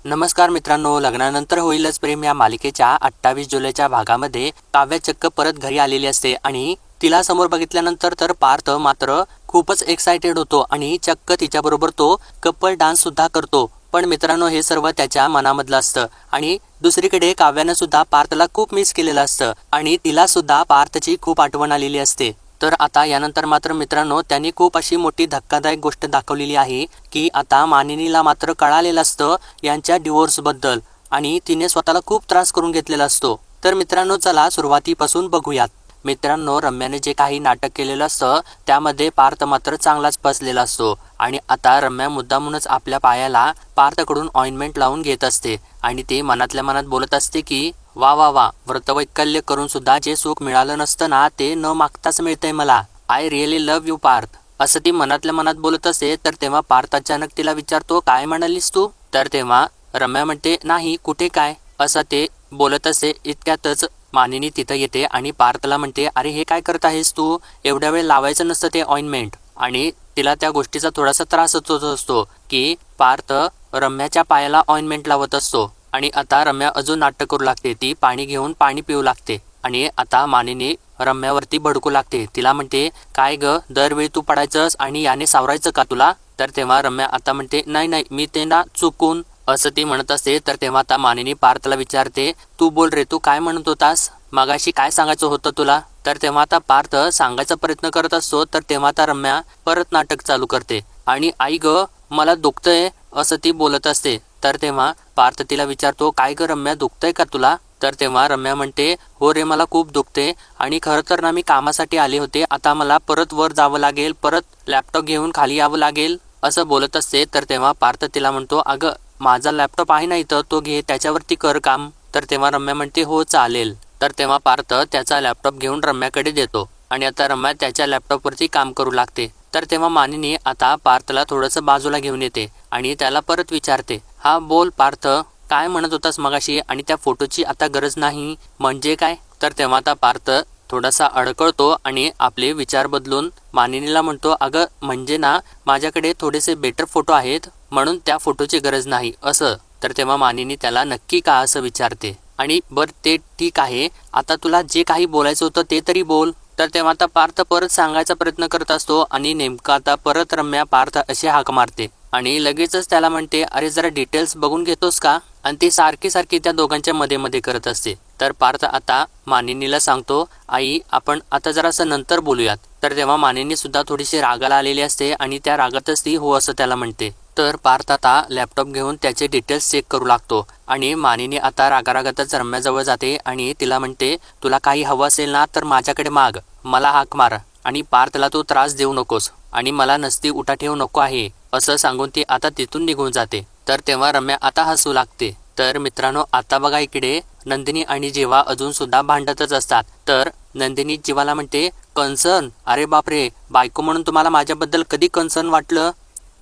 नमस्कार मित्रांनो, लग्नानंतर होईलच प्रेम या मालिकेच्या 28 जुलैच्या भागामध्ये काव्या चक्क परत घरी आलेली असते आणि तिला समोर बघितल्यानंतर तर पार्थ मात्र खूपच एक्साइटेड होतो आणि चक्क तिच्याबरोबर तो कपल डान्स सुद्धा करतो। पण मित्रांनो, हे सर्व त्याच्या मनामधलं असतं आणि दुसरीकडे काव्यानं सुद्धा पार्थला खूप मिस केलेलं असतं आणि तिला सुद्धा पार्थची खूप आठवण आलेली असते। तर आता यानंतर मात्र मित्रांनो, त्यांनी खूप अशी मोठी धक्कादायक गोष्ट दाखवलेली आहे की आता मानिनीला मात्र कळालेलं असतं यांच्या डिवोर्स बद्दल आणि तिने स्वतःला खूप त्रास करून घेतलेला असतो। तर मित्रांनो, चला सुरुवातीपासून बघूयात। मित्रांनो, रम्याने जे काही नाटक केलेलं असतं त्यामध्ये पार्थ मात्र चांगलाच फसलेला असतो आणि आता रम्या मुद्दामूनच आपल्या पायाला पार्थकडून ऑइंटमेंट लावून घेत असते आणि ते मनातल्या मनात बोलत असते की वा वा वा, व्रतवैकल्य करून सुद्धा जे सुख मिळालं नसतं ना, ते न मागताच मिळतंय मला। I really love you Parth, असं ती मनातल्या मनात बोलत असते। तर तेव्हा पार्थ अचानक तिला विचारतो, काय म्हणालीस तू? तर तेव्हा रम्या म्हणते, नाही कुठे काय, असं ते बोलत असते। इतक्यातच मानिनी तिथं येते आणि पार्थला म्हणते, अरे हे काय करत आहेस तू, एवढ्या वेळ लावायचं नसतं ते ऑइंटमेंट। आणि तिला त्या गोष्टीचा थोडासा त्रास होत असतो की पार्थ रम्याच्या पायाला ऑइंटमेंट लावत असतो आणि आता रम्या अजून नाटक करू लागते। ती पाणी घेऊन पाणी पिऊ लागते आणि आता मानिनी रम्यावरती भडकू लागते। तिला म्हणते, काय ग, दरवेळी तू पडायचंस आणि याने सावरायचं का तुला? तर तेव्हा रम्या आता म्हणते, नाही नाही, मी ते ना चुकून, असं ती म्हणत असते। तर तेव्हा आता मानिनी पार्थला विचारते, तू बोल रे, तू काय म्हणत होतास, मगाशी काय सांगायचं होतं तुला? तर तेव्हा आता पार्थ सांगायचा प्रयत्न करत असतो। तर तेव्हा आता रम्या परत नाटक चालू करते आणि आई ग, मला दुखतंय, असं ती बोलत असते। तर तेव्हा पार्थ तिला विचारतो, काय ग रम्या, दुखतंय का तुला? तर तेव्हा रम्या म्हणते, हो रे, मला खूप दुखते आणि खरं तर ना मी कामासाठी आले होते, आता मला परत वर जावं लागेल, परत लॅपटॉप घेऊन खाली यावं लागेल, असं बोलत असते। तर तेव्हा पार्थ तिला म्हणतो, अगं माझा लॅपटॉप आहे ना इथं, तो घे, त्याच्यावरती कर काम। तर तेव्हा रम्या म्हणते, हो चालेल। तर तेव्हा पार्थ त्याचा लॅपटॉप घेऊन रम्याकडे देतो आणि आता रम्या त्याच्या लॅपटॉपवरती काम करू लागते। तर तेव्हा मानिनी आता पार्थला थोडंसं बाजूला घेऊन येते आणि त्याला परत विचारते, हा बोल पार्थ, काय म्हणत होतास मगाशी आणि त्या फोटोची आता गरज नाही म्हणजे काय? तर तेव्हा आता पार्थ थोडासा अडकळतो आणि आपले विचार बदलून मानिनीला म्हणतो, अगं म्हणजे ना माझ्याकडे थोडेसे बेटर फोटो आहेत म्हणून त्या फोटोची गरज नाही असं। तर तेव्हा मानिनी त्याला नक्की का असं विचारते आणि बरं ते ठीक आहे, आता तुला जे काही बोलायचं होतं ते तरी बोल। तर तेव्हा आता पार्थ परत सांगायचा प्रयत्न करत असतो आणि नेमका आता परत रम्या पार्थ अशी हाक मारते आणि लगेचच त्याला म्हणते, अरे जरा डिटेल्स बघून घेतोस का? आणि ती सारखी सारखी त्या दोघांच्या मध्ये मध्ये करत असते। तर पार्थ आता मानिनीला सांगतो, आई आपण आता जरासं नंतर बोलूयात। तर तेव्हा मानिनी सुद्धा थोडीशी रागाला आलेली असते आणि त्या रागातच ती हो असं त्याला म्हणते। तर पार्थ आता लॅपटॉप घेऊन त्याचे डिटेल्स चेक करू लागतो आणि मानिनी आता रागारागातच रम्याजवळ जाते आणि तिला म्हणते, तुला काही हवं असेल ना तर माझ्याकडे माग, मला हाक मार आणि पार्थला तू त्रास देऊ नकोस आणि मला नसती उठाठेव नको आहे, असं सांगून ती आता तिथून निघून जाते। तर तेव्हा रम्या आता हसू लागते। तर मित्रांनो, आता बघा इकडे नंदिनी आणि जीवा अजून सुद्धा भांडतच असतात। तर नंदिनी जीवाला म्हणते, कन्सर्न, अरे बापरे, बायको म्हणून तुम्हाला माझ्याबद्दल कधी कन्सर्न वाटलं?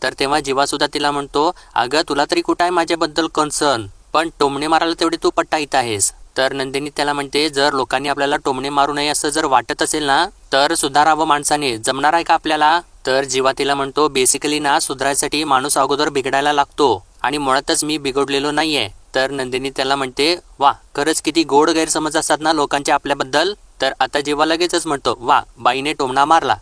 तर तेव्हा जीवा सुद्धा तिला म्हणतो, अगं तुला तरी कुठं आहे माझ्याबद्दल कन्सर्न, पण टोमणे मारायला तेवढी तू पट्टाईत आहेस। तर नंदिनी त्याला म्हणते, जर लोकांनी आपल्याला टोमणे मारू नये असं जर वाटत असेल ना तर सुधारावं माणसाने, जमणार आहे का आपल्याला? तर जीवा तिला म्हणतो, बेसिकली ना सुधारायसाठी माणूस अगोदर बिघडायला लागतो आणि मुळातच मी बिघडलेलो नाहीये। तर नंदिनी त्याला म्हणते, वा, खरंच किती गोड गैरसमज असतात ना लोकांचे आपल्याबद्दल। तर आता जीवा लगेचच म्हणतो, वा, बाईने टोमणा मारला।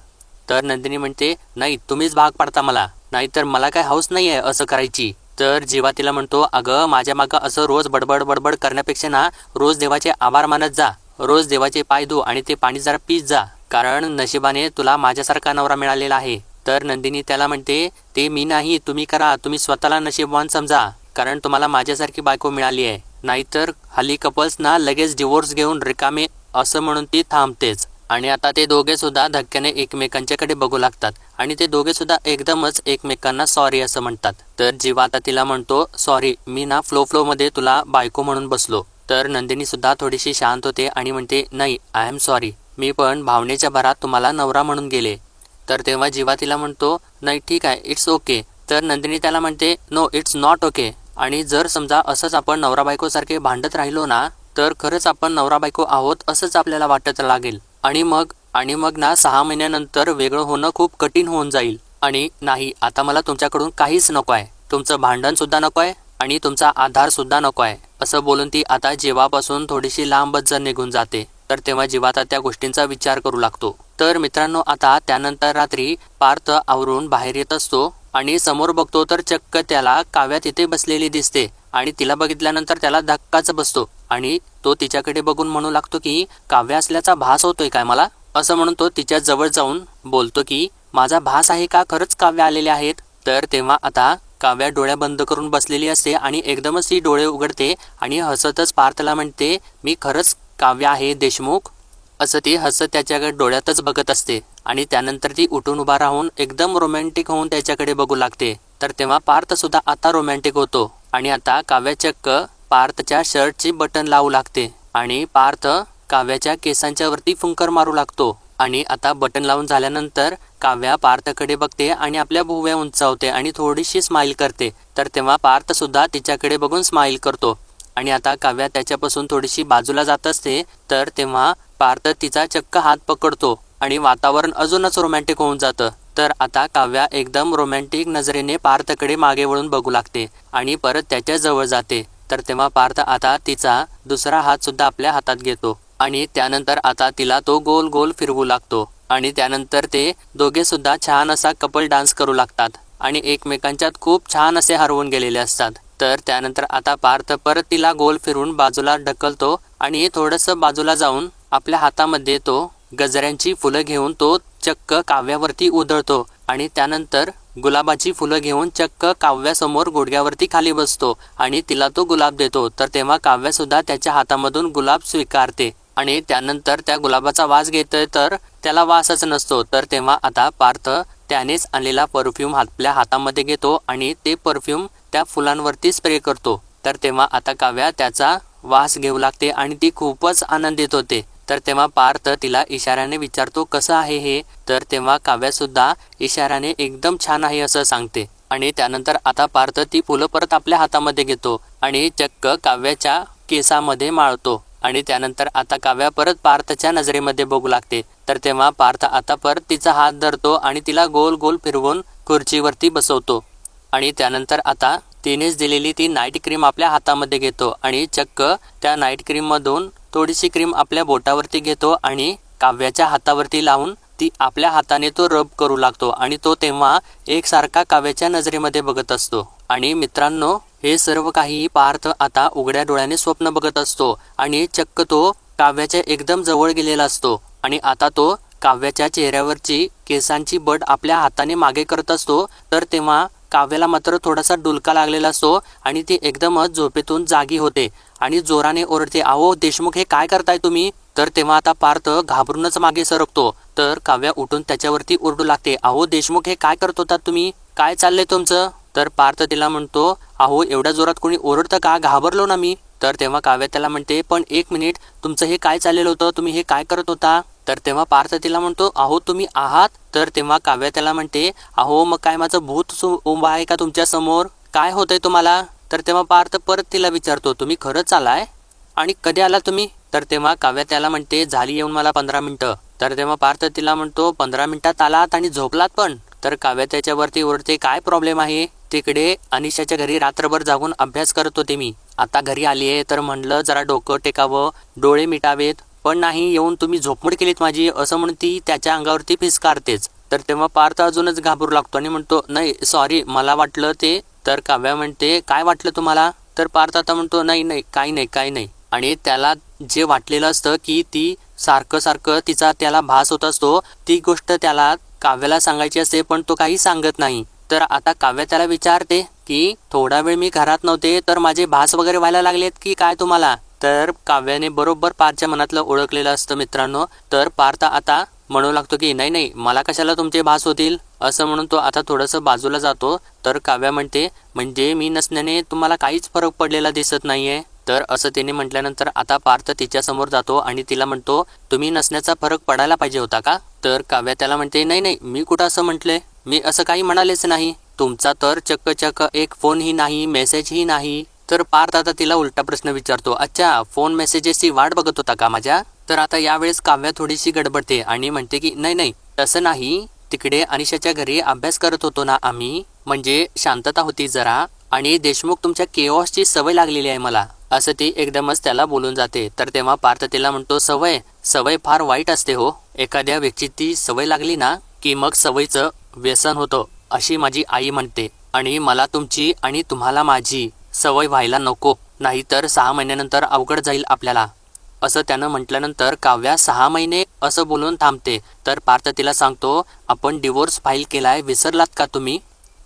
तर नंदिनी म्हणते, नाही तुम्हीच भाग पाडता मला, नाहीतर मला काय हौस नाही आहे असं करायची। तर जीवा तिला म्हणतो, अगं माझ्या मागं असं रोज बडबड बडबड करण्यापेक्षा ना रोज देवाचे आभार मानत जा, रोज देवाचे पाय धु आणि ते पाणी जरा पीत जा, कारण नशिबाने तुला माझ्यासारखा नवरा मिळालेला आहे। तर नंदिनी त्याला म्हणते, ते मी नाही, तुम्ही करा, तुम्ही स्वतःला नशीबवान समजा, कारण तुम्हाला माझ्यासारखी बायको मिळाली आहे, नाहीतर हल्ली कपल्स ना लगेच डिवोर्स घेऊन रिकामे, असं म्हणून ती थांबतेच। आणि आता ते दोघे सुद्धा धक्क्याने एकमेकांच्याकडे बघू लागतात आणि ते दोघे सुद्धा एकदमच एकमेकांना सॉरी असं म्हणतात। तर जीवा आता तिला म्हणतो, सॉरी, मी ना फ्लो मध्ये तुला बायको म्हणून बसलो। तर नंदिनी सुद्धा थोडीशी शांत होते आणि म्हणते, नाही, आय एम सॉरी, मी पण भावनेच्या भरात तुम्हाला नवरा म्हणून गेले। तर तेव्हा जीवा तिला म्हणतो, नाही ठीक आहे, इट्स ओके। तर नंदिनी त्याला म्हणते, नो इट्स नॉट ओके, आणि जर समजा असंच आपण नवरा बायको सारखे भांडत राहिलो ना तर खरंच आपण नवरा बायको आहोत असंच आपल्याला वाटत लागेल आणि मग ना 6 महिन्यानंतर वेगळं होणं खूप कठीण होऊन जाईल। आणि नाही, आता मला तुमच्याकडून काहीच नको आहे, तुमचं भांडण सुद्धा नको आहे, आणि तुमचा आधार सुद्धा नको आहे, असं बोलून ती आता जीवापासून थोडीशी लांबच जर निघून जाते. तर तेव्हा जीवा आता त्या गोष्टींचा विचार करू लागतो. तर मित्रांनो, आता त्यानंतर रात्री पार्थ आवरून बाहेर येत असतो आणि समोर बघतो तर चक्क त्याला काव्या तिथे बसलेली दिसते आणि तिला बघितल्यानंतर त्याला धक्काच बसतो आणि तो तिच्याकडे बघून म्हणू लागतो की काव्या असल्याचा भास होतोय काय मला, असं म्हणून तो तिच्या जवळ जाऊन बोलतो की माझा भास आहे का, खरंच काव्या आलेले आहेत. तर तेव्हा आता काव्या डोळ्या बंद करून बसलेली असते आणि एकदमच ती डोळे उघडते आणि हसतच पार्थला म्हणते मी खरंच काव्या आहे देशमुख, असं ती हसत त्याच्याकडे डोळ्यातच बघत असते. आणि त्यानंतर ती उठून उभा राहून एकदम रोमॅन्टिक होऊन त्याच्याकडे बघू लागते. तर तेव्हा पार्थ सुद्धा आता रोमॅन्टिक होतो आणि आता काव्या चक्क पार्थच्या शर्टची बटन लावू लागते आणि पार्थ काव्याच्या केसांच्या वरती फुंकर मारू लागतो. आणि आता बटन लावून झाल्यानंतर काव्या पार्थकडे बघते आणि आपल्या भुवया उंचावते आणि थोडीशी स्माइल करते. तर तेव्हा पार्थ सुद्धा तिच्याकडे बघून स्माइल करतो आणि आता काव्या त्याच्यापासून थोडीशी बाजूला जात असते. तर तेव्हा पार्थ तिचा चक्क हात पकडतो आणि वातावरण अजूनच रोमॅन्टिक होऊन जातं. तर आता काव्या एकदम रोमॅन्टिक नजरेने पार्थकडे मागे वळून बघू लागते आणि परत त्याच्या जवळ जाते. तर तेव्हा पार्थ आता तिचा दुसरा हात सुद्धा आपल्या हातात घेतो आणि त्यानंतर आता तिला तो गोल गोल फिरवू लागतो आणि त्यानंतर ते दोघे सुद्धा छान असा कपल डान्स करू लागतात आणि एकमेकांच्यात खूप छान असे हरवून गेलेले असतात. तर त्यानंतर आता पार्थ परत तिला गोल फिरून बाजूला ढकलतो आणि थोडंसं बाजूला जाऊन आपल्या हातामध्ये तो गजऱ्यांची फुलं घेऊन तो चक्क काव्यावरती उधळतो आणि त्यानंतर गुलाबाची फुलं घेऊन चक्क काव्यासमोर गुडघ्यावरती खाली बसतो आणि तिला तो गुलाब देतो. तर तेव्हा काव्या सुद्धा त्याच्या हातामधून गुलाब स्वीकारते आणि त्यानंतर त्या गुलाबाचा वास घेतोय तर त्याला वासच नसतो. तर तेव्हा आता पार्थ त्यानेच आणलेला परफ्यूम आपल्या हातामध्ये घेतो आणि ते परफ्यूम त्या फुलांवरती स्प्रे करतो. तर तेव्हा आता काव्या त्याचा वास घेऊ लागते आणि ती खूपच आनंदित होते. तर तेव्हा पार्थ तिला इशाऱ्याने विचारतो कसं आहे हे. तर तेव्हा काव्या सुद्धा इशाऱ्याने एकदम छान आहे असं सांगते आणि त्यानंतर आता पार्थ ती फुलं परत आपल्या हातामध्ये घेतो आणि चक्क काव्याच्या केसामध्ये माळतो आणि त्यानंतर आता काव्या परत पार्थच्या नजरेमध्ये बघू लागते. तर तेव्हा पार्थ आता परत तिचा हात धरतो आणि तिला गोल गोल फिरवून खुर्चीवरती बसवतो आणि त्यानंतर आता तिनेच दिलेली ती नाईट क्रीम आपल्या हातामध्ये घेतो आणि चक्क त्या नाईट क्रीम मधून थोडीशी क्रीम आपल्या बोटावरती घेतो आणि काव्याच्या हातावरती लावून ती आपल्या हाताने तो रब करू लागतो आणि तो तेव्हा एकसारखा काव्याच्या नजरेमध्ये बघत असतो. आणि मित्रांनो, हे सर्व काही पार्थ आता उघड्या डोळ्याने स्वप्न बघत असतो आणि चक्क तो काव्याच्या एकदम जवळ गेलेला असतो आणि आता तो काव्याच्या चेहऱ्यावरची केसांची बट आपल्या हाताने मागे करत असतो. तर तेव्हा काव्याला मात्र थोडासा डुलका लागलेला असतो आणि ती एकदमच झोपेतून जागी होते आणि जोराने ओरडते, अहो देशमुख, हे काय करताय तुम्ही. तर तेव्हा आता पार्थ घाबरूनच मागे सरकतो. तर काव्या उठून त्याच्यावरती ओरडू लागते, अहो देशमुख, हे काय करत होतात तुम्ही, काय चाललंय तुमचं. तर पार्थ तिला म्हणतो, अहो एवढ्या जोरात कोणी ओरडतं का, घाबरलो ना मी. तर तेव्हा काव्या त्याला म्हणते, पण एक मिनिट, तुमचं हे काय चाललेलं होतं, तुम्ही हे काय करत होता. तर तेव्हा पार्थ तिला म्हणतो, अहो तुम्ही आहात. तर तेव्हा काव्या त्याला म्हणते, अहो मग काय माझं भूत उभं आहे का तुमच्या समोर, काय होतंय तुम्हाला. तर तेव्हा पार्थ परत तिला विचारतो, तुम्ही खरंच आलाय आणि कधी आला तुम्ही. तर तेव्हा काव्या त्याला म्हणते, झाली येऊन मला 15 मिनिटं. तर तेव्हा पार्थ तिला म्हणतो, 15 मिनिटात आलात आणि झोपलात पण. तर काव्या त्याच्यावरती ओरडते, काय प्रॉब्लेम आहे. तिकडे अनिशाच्या घरी रात्रभर जागून अभ्यास करत होते मी, आता घरी आली आहे तर म्हणलं जरा डोकं टेकावं, डोळे मिटावेत, पण नाही, येऊन तुम्ही झोपमोड केलीत माझी, असं म्हणून ती त्याच्या अंगावरती फिसकारतेच. तर तेव्हा पार्थ अजूनच घाबरू लागतो आणि म्हणतो, नाही सॉरी, मला वाटलं ते. तर काव्या म्हणते, काय वाटलं तुम्हाला. तर पार्थ आता म्हणतो, नाही नाही, काही नाही, काही नाही. आणि त्याला जे वाटलेलं असतं की ती सारखं सारखं तिचा त्याला भास होत असतो, ती गोष्ट त्याला काव्याला सांगायची असते, पण तो काही सांगत नाही. तर आता काव्या त्याला विचारते की थोडा वेळ मी घरात नव्हते तर माझे भास वगैरे व्हायला लागलेत की काय तुम्हाला. तर काव्याने बरोबर पार्थच्या मनातलं ओळखलेलं असतं मित्रांनो. तर पार्थ आता म्हणू लागतो की नाही नाही, मला कशाला तुमचे भास होतील, असं म्हणून तो आता थोडंसं बाजूला जातो. तर काव्या म्हणते, म्हणजे मी नसण्याने तुम्हाला काहीच फरक पडलेला दिसत नाहीये. तर असं तिने म्हटल्यानंतर आता पार्थ तिच्या समोर जातो आणि तिला म्हणतो, तुम्ही नसण्याचा फरक पडायला पाहिजे होता का. तर काव्या त्याला म्हणते, नाही नाही, मी कुठं असं म्हटले, मी असं काही म्हणालेच नाही. तुमचा तर चक्क एक फोनही नाही, मेसेजही नाही. तर पार्थ आता तिला उलटा प्रश्न विचारतो, अच्छा, फोन मेसेजेसची वाट बघत होता का माझ्या. तर आता यावेळेस काव्या थोडीशी गडबडते आणि म्हणते की नाही नाही, तसं नाही, तिकडे अनिशाच्या घरी अभ्यास करत होतो ना आम्ही, म्हणजे शांतता होती जरा, आणि देशमुख तुमच्या केओसची सवय लागलेली आहे मला, असं ती एकदमच त्याला बोलून जाते. तर तेव्हा पार्थ तिला म्हणतो, सवय सवय फार वाईट असते हो. एखाद्या व्यक्तीची सवय लागली ना की मग सवयीचं व्यसन होतं, अशी माझी आई म्हणते. आणि मला तुमची आणि तुम्हाला माझी सवय व्हायला नको, नाहीतर 6 महिन्यानंतर अवघड जाईल आपल्याला, असं त्यानं म्हटल्यानंतर काव्या 6 महिने असं बोलून थांबते. तर पार्थ तिला सांगतो, आपण डिवोर्स फाईल केलाय, विसरलात का तुम्ही,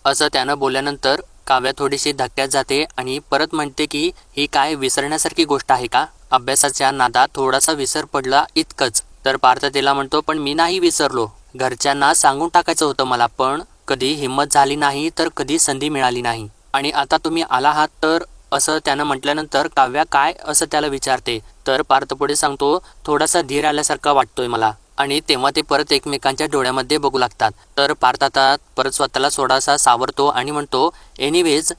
असं त्यानं बोलल्यानंतर काव्या थोडीशी धक्क्यात जाते आणि परत म्हणते की ही काय विसरण्यासारखी गोष्ट आहे का, अभ्यासाच्या नादात थोडासा विसर पडला इतकंच. तर पार्थ तिला म्हणतो, पण मी नाही विसरलो, घरच्यांना सांगून टाकायचं होतं मला, पण कधी हिंमत झाली नाही, तर कधी संधी मिळाली नाही, आणि आता तुम्ही आला आहात तर, असं त्यानं म्हटल्यानंतर काव्या काय असं त्याला विचारते. तर पार्थ पुढे सांगतो, थोडासा धीर आल्यासारखा वाटतोय मला. आणि तेव्हा ते परत एकमेकांच्या डोळ्यामध्ये बघू लागतात. तर पार्थ आता परत स्वतःला थोडासा सावरतो आणि म्हणतो, एनिवेज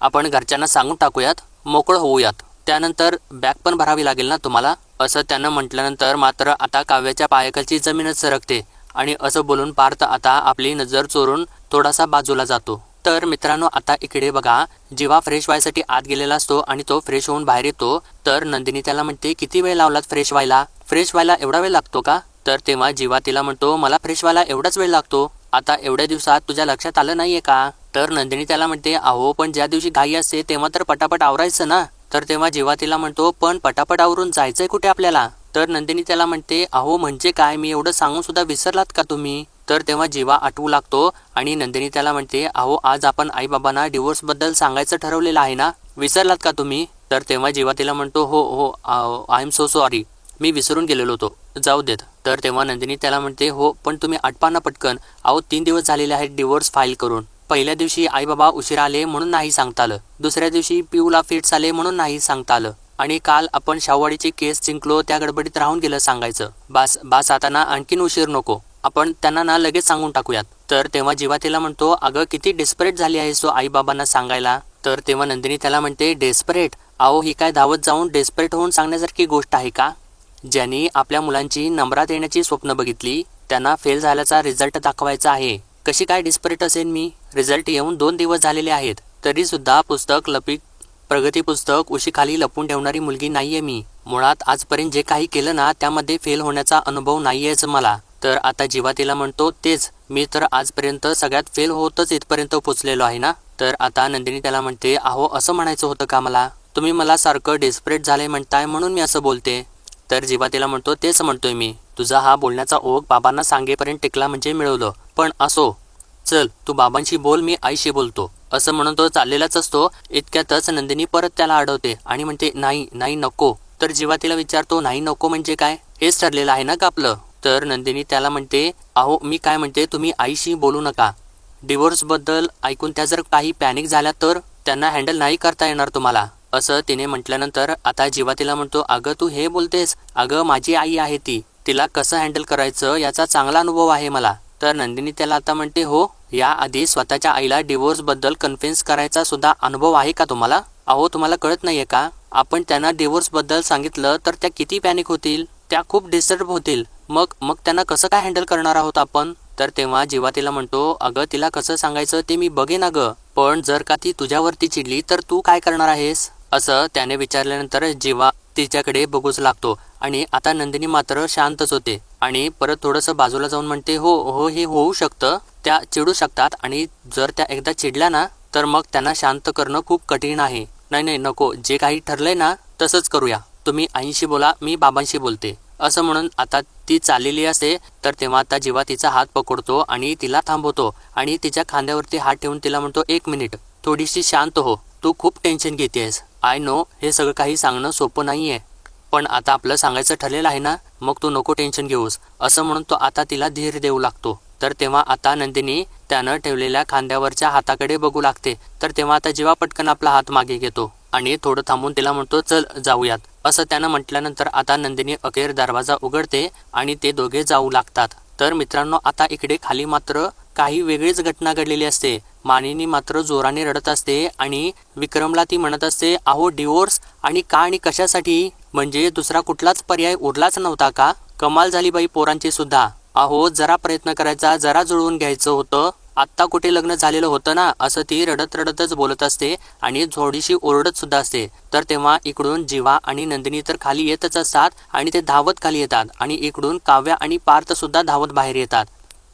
आपण घरच्यांना सांगून टाकूयात, मोकळं होऊयात, त्यानंतर बॅग पण भरावी लागेल ना तुम्हाला, असं त्यानं म्हटल्यानंतर मात्र आता काव्याच्या पायाखालची जमीनच सरकते. आणि असं बोलून पार्थ आता आपली नजर चोरून थोडासा बाजूला जातो. तर मित्रांनो, आता इकडे बघा, जीवा फ्रेश व्हायसाठी आत गेलेला असतो आणि तो फ्रेश होऊन बाहेर येतो. तर नंदिनी त्याला म्हणते, किती वेळ लावलात फ्रेश व्हायला, फ्रेश व्हायला एवढा वेळ लागतो का. तर तेव्हा जीवा तिला म्हणतो, मला फ्रेश व्हायला एवढाच वेळ लागतो, आता एवढ्या दिवसात तुझ्या लक्षात आलं नाहीये का. तर नंदिनी त्याला म्हणते, अहो पण ज्या दिवशी घाई असते तेव्हा तर पटापट आवरायचं ना. तर तेव्हा जीवा तिला म्हणतो, पण पटापट आवरून जायचंय कुठे आपल्याला. तर नंदिनी त्याला म्हणते, अहो म्हणजे काय, मी एवढं सांगून सुद्धा विसरलात का तुम्ही. तर तेव्हा जीवा आठवू लागतो आणि नंदिनी त्याला म्हणते, अहो आज आपण आईबाबांना डिवोर्सबद्दल सांगायचं ठरवलेलं आहे ना, विसरलात का तुम्ही. तर तेव्हा जीवा तिला म्हणतो, हो हो आय एम सो सॉरी, मी विसरून गेलेलो होतो, जाऊ देत. तर तेव्हा नंदिनी त्याला म्हणते, हो पण तुम्ही आटपा ना पटकन, अहो 3 दिवस झालेले आहेत डिवोर्स फाईल करून. पहिल्या दिवशी आईबाबा उशिरा आले म्हणून नाही सांगता आलं, दुसऱ्या दिवशी पिऊला फिट्स आले म्हणून नाही सांगता आलं, आणि काल आपण शाहूवाडीची केस जिंकलो त्या गडबडीत राहून गेलं सांगायचं. बास आता ना आणखीन उशीर नको, आपण त्यांना ना लगेच सांगून टाकूयात. तर तेव्हा जीवा तिला म्हणतो, अगं किती डेस्परेट झाली आहेस तो आईबाबांना सांगायला. तर तेव्हा नंदिनी त्याला म्हणते, डेस्परेट, अहो ही काय धावत जाऊन डेस्परेट होऊन सांगण्यासारखी गोष्ट आहे का. ज्यांनी आपल्या मुलांची नंबरात येण्याची स्वप्न बघितली त्यांना फेल झाल्याचा रिझल्ट दाखवायचा आहे, कशी काय डिस्परेट असेल मी. रिझल्ट येऊन 2 दिवस झालेले आहेत, तरी सुद्धा पुस्तक प्रगती पुस्तक उशीखाली लपून ठेवणारी मुलगी नाहीये मी. मुळात आजपर्यंत जे काही केलं ना त्यामध्ये फेल होण्याचा अनुभव नाहीयेच मला. तर आता जीवा तिला म्हणतो, तेच मी तर आजपर्यंत सगळ्यात फेल होतच इथपर्यंत पोचलेलो आहे ना. तर आता नंदिनी त्याला म्हणते, अहो असं म्हणायचं होतं का मला, तुम्ही मला सारखं डेस्परेट झाले म्हणताय म्हणून मी असं बोलते. तर जीवा तिला म्हणतो, तेच म्हणतोय मी, तुझा हा बोलण्याचा ओघ बाबांना सांगेपर्यंत टिकला म्हणजे मिळवलं, पण असो, चल तू बाबांशी बोल, मी आईशी बोलतो, असं म्हणून तो चाललेलाच असतो. इतक्यातच नंदिनी परत त्याला अडवते आणि म्हणते, नाही नाही नको. तर जीवा तिला विचारतो, नाही नको म्हणजे काय, हेच ठरलेलं आहे ना का आपलं. तर नंदिनी त्याला म्हणते, अहो मी काय म्हणते, तुम्ही आईशी बोलू नका, डिवोर्सबद्दल ऐकून त्या जर काही पॅनिक झाल्या तर त्यांना हँडल नाही करता येणार तुम्हाला, असं तिने म्हटल्यानंतर आता जीवा तिला म्हणतो, अगं तू हे बोलतेस, अगं माझी आई आहे ती, तिला कसं हँडल करायचं याचा चांगला अनुभव आहे मला. तर नंदिनी त्याला आता म्हणते, हो याआधी स्वतःच्या आईला डिवोर्सबद्दल कन्व्हिन्स करायचा सुद्धा अनुभव आहे का तुम्हाला. अहो तुम्हाला कळत नाहीये का, आपण त्यांना डिवोर्सबद्दल सांगितलं तर त्या किती पॅनिक होतील, त्या खूप डिस्टर्ब होतील, मग त्यांना कसं काय हँडल करणार आहोत आपण. तर तेव्हा जीवा तिला म्हणतो, अगं तिला कसं सांगायचं ते मी बघेन अगं, पण जर का ती तुझ्यावरती चिडली तर तू काय करणार आहेस, असं त्याने विचारल्यानंतर जीवा तिच्याकडे बघूच लागतो. आणि आता नंदिनी मात्र शांतच होते आणि परत थोडंसं बाजूला जाऊन म्हणते, हो हो हे होऊ शकतं, त्या चिडू शकतात, आणि जर त्या एकदा चिडल्या ना तर मग त्यांना शांत करणं खूप कठीण आहे. नाही नको, जे काही ठरलंय ना तसंच करूया, तुम्ही आईशी बोला, मी बाबांशी बोलते, असं म्हणून आता ती चाललेली असते. तर तेव्हा आता जीवा तिचा हात पकडतो आणि तिला थांबवतो आणि तिच्या खांद्यावरती हात ठेवून तिला म्हणतो, 1 मिनिट, थोडीशी शांत हो, तू खूप टेन्शन घेतेस, आय नो हे सगळं काही सांगणं सोपं नाहीये, पण आता आपलं सांगायचं ठरलेलं आहे ना, मग तू नको टेन्शन घेऊस, असं म्हणून तो आता तिला धीर देऊ लागतो. तर तेव्हा आता नंदिनी त्यानं ठेवलेल्या खांद्यावरच्या हाताकडे बघू लागते. तर तेव्हा आता जीवा पटकन आपला हात मागे घेतो आणि थोडं थांबून तिला म्हणतो, चल जाऊयात, असं त्यानं म्हटल्यानंतर आता नंदिनी अखेर दरवाजा उघडते आणि ते दोघे जाऊ लागतात. तर मित्रांनो, आता इकडे खाली मात्र काही वेगळीच घटना घडलेली असते. मानिनी मात्र जोराने रडत असते आणि विक्रमला ती म्हणत असते, अहो डिवोर्स, आणि का आणि कशासाठी, म्हणजे दुसरा कुठलाच पर्याय उरलाच नव्हता का. कमाल झाली बाई पोरांची सुद्धा, अहो जरा प्रयत्न करायचा, जरा जुळवून घ्यायचं होतं, आत्ता कुठे लग्न झालेलं होतं ना, असं ती रडत रडतच बोलत असते आणि थोडीशी ओरडत सुद्धा असते. तर तेव्हा इकडून जीवा आणि नंदिनी तर खाली येतच असतात आणि ते धावत खाली येतात आणि इकडून काव्या आणि पार्थ सुद्धा धावत बाहेर येतात.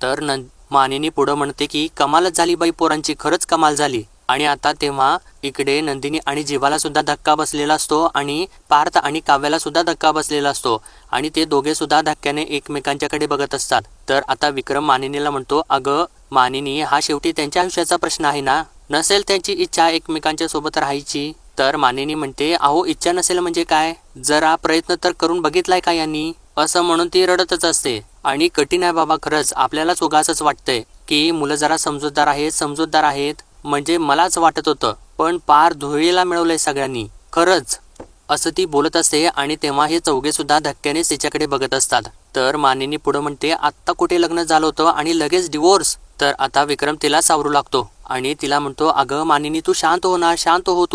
तर मानिनी पुढं म्हणते की कमालच झाली बाई पोरांची, खरंच कमाल झाली. आणि आता तेव्हा इकडे नंदिनी आणि जीवाला सुद्धा धक्का बसलेला असतो आणि पार्थ आणि काव्याला सुद्धा धक्का बसलेला असतो आणि ते दोघे सुद्धा धक्क्याने एकमेकांच्याकडे बघत असतात. तर आता विक्रम मानिनीला म्हणतो, अगं मानिनी, हा शेवटी त्यांच्या आयुष्याचा प्रश्न आहे ना, नसेल त्यांची इच्छा एकमेकांच्या सोबत राहायची तर मानिनी म्हणते, अहो इच्छा नसेल म्हणजे काय, जरा प्रयत्न तर करून बघितलाय का यांनी, असं म्हणून ती रडतच असते. आणि कठीण आहे बाबा, खरंच आपल्यालाच उगाचच वाटतंय की मुलं जरा समजूतदार आहेत म्हणजे मलाच वाटत होतं, पण पार धुळीला मिळवलंय सगळ्यांनी खरंच, असं ती बोलत असते. आणि तेव्हा हे चौघे सुद्धा धक्क्याने तिच्याकडे बघत असतात. तर मानिनी पुढे म्हणते, आत्ता कुठे लग्न झालं होतं आणि लगेच डिवोर्स. तर आता विक्रम तिला सावरू लागतो आणि तिला म्हणतो, अगं मानिनी तू शांत हो ना, शांत हो,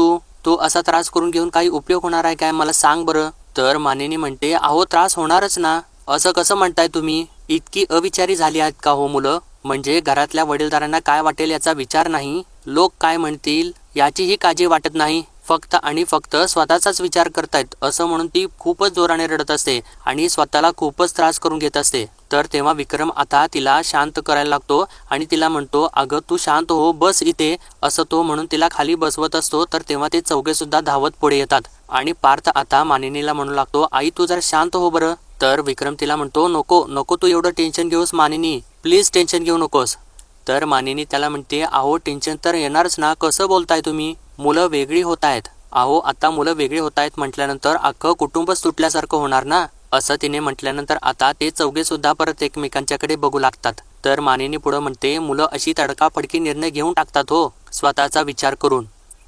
तू असा त्रास करून घेऊन काही उपयोग होणार आहे काय, मला सांग बरं. तर मानिनी म्हणते, अहो त्रास होणारच ना, असं कसं म्हणताय तुम्ही, इतकी अविचारी झाली आहेत का हो मुलं, म्हणजे घरातल्या वडीलधाऱ्यांना काय वाटेल याचा विचार नाही, लोक काय म्हणतील याचीही काळजी वाटत नाही, फक्त आणि फक्त स्वतःचाच विचार करतायत, असं म्हणून ती खूपच जोराने रडत असते आणि स्वतःला खूपच त्रास करून घेत असते. तर तेव्हा विक्रम आता तिला शांत करायला लागतो आणि तिला म्हणतो, अगं तू शांत हो, बस इथे, असं तो म्हणून तिला खाली बसवत असतो. तर तेव्हा ते चौघे सुद्धा धावत पुढे येतात आणि पार्थ आता मानिनीला म्हणू लागतो, आई तू जरा शांत हो बरं. तर विक्रम तिला म्हणतो, नको नको तू एवढं टेन्शन घेऊस मानिनी, प्लीज टेन्शन घेऊ नकोस. तर मानिनी त्याला म्हणते, अहो टेन्शन तर येणारच ना, कसं बोलताय तुम्ही, मुलं वेगळी होत आहेत, अहो आता मुलं वेगळी होत आहेत म्हटल्यानंतर अख्खं कुटुंबच तुटल्यासारखं होणार ना, असं तिने म्हटल्यानंतर आता ते चौघे सुद्धा परत एकमेकांच्याकडे बघू लागतात. तर मानिनी पुढं म्हणते, मुलं अशी तडकाफडकी निर्णय घेऊन टाकतात हो, स्वतःचा विचार करून,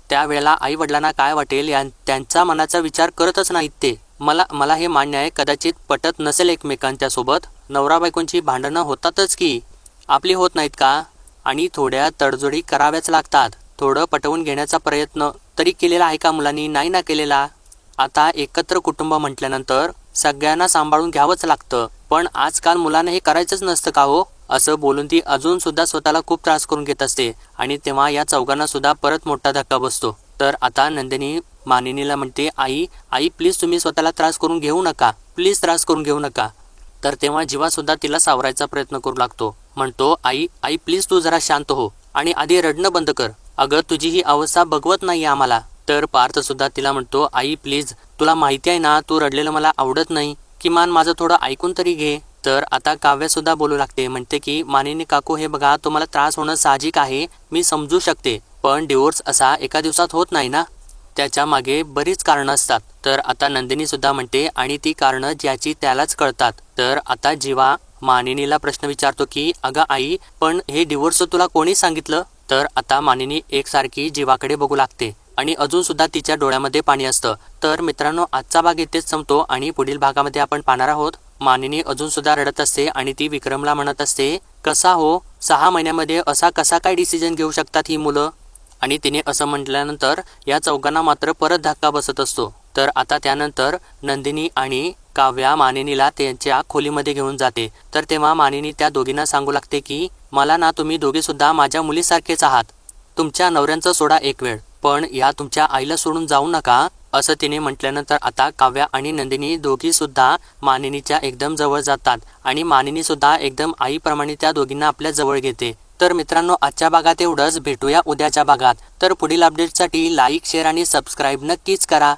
त्यावेळेला आई वडिलांना काय वाटेल त्यांचा मनाचा विचार करतच नाहीत ते. मला हे मान्य आहे, कदाचित पटत नसेल एकमेकांच्या सोबत, नवरा बायकोंची भांडणं होतातच की, आपली होत नाहीत का, आणि थोड्या तडजोडी कराव्याच लागतात, थोडं पटवून घेण्याचा प्रयत्न तरी केलेला आहे का मुलांनी, नाही ना केलेला. आता एकत्र कुटुंब म्हटल्यानंतर सगळ्यांना सांभाळून घ्यावंच लागतं, पण आजकाल मुलांना हे करायचंच नसतं का हो, असं बोलून ती अजून सुद्धा स्वतःला खूप त्रास करून घेत असते. आणि तेव्हा या चौघांना सुद्धा परत मोठा धक्का बसतो. तर आता नंदिनी मानिनीला म्हणते, आई प्लीज तुम्ही स्वतःला त्रास करून घेऊ नका, प्लीज त्रास करून घेऊ नका. तर तेव्हा जीवा सुद्धा तिला सावरायचा प्रयत्न करू लागतो, म्हणतो, आई प्लीज तू जरा शांत हो आणि आधी रडणं बंद कर, अगं तुझी ही अवस्था बघवत नाही आम्हाला. तर पार्थ सुद्धा तिला म्हणतो, आई प्लीज, तुला माहिती आहे ना तू रडलेलं मला आवडत नाही, किमान माझं थोडं ऐकून तरी घे. तर आता काव्या सुद्धा बोलू लागते, म्हणते की मानिनी काकू हे बघा, तुम्हाला त्रास होणं साहजिक आहे, मी समजू शकते, पण डिवोर्स असा एका दिवसात होत नाही ना, त्याच्या मागे बरीच कारणं असतात. तर आता नंदिनी सुद्धा म्हणते, आणि ती कारणं ज्याची त्यालाच कळतात. तर आता जीवा मानिनीला प्रश्न विचारतो की अगं आई, पण हे डिवोर्स तुला कोणी सांगितलं. तर आता मानिनी एकसारखी जीवाकडे बघू लागते आणि अजून सुद्धा तिच्या डोळ्यामध्ये पाणी असतं. तर मित्रांनो, आजचा भाग इथेच संपतो आणि पुढील भागामध्ये आपण पाहणार आहोत मानिनी अजून सुद्धा रडत असते आणि ती विक्रमला म्हणत असते, कसा हो, 6 महिन्यामध्ये असा कसा काय डिसिजन घेऊ शकतात ही मुलं. आणि तिने असं म्हटल्यानंतर या चौघांना मात्र परत धक्का बसत असतो. तर आता त्यानंतर नंदिनी आणि काव्या मानिनीला त्यांच्या खोलीमध्ये घेऊन जाते. तर तेव्हा मानिनी त्या दोघींना सांगू लागते की मला ना तुम्ही दोघे सुद्धा माझ्या मुलीसारखेच आहात, तुमच्या नवऱ्यांचं सोडा एक वेळ, पण या तुमच्या आईला सोडून जाऊ नका, असं तिने म्हटल्यानंतर आता काव्या आणि नंदिनी दोघी सुद्धा मानिनीच्या एकदम जवळ जातात आणि मानिनी सुद्धा एकदम आईप्रमाणे त्या दोघींना आपल्या जवळ घेते. तर मित्रांनो, आजच्या भागात एवढंच, भेटूया उद्याच्या भागात. तर पुढील अपडेटसाठी लाईक, शेअर आणि सबस्क्राईब नक्कीच करा.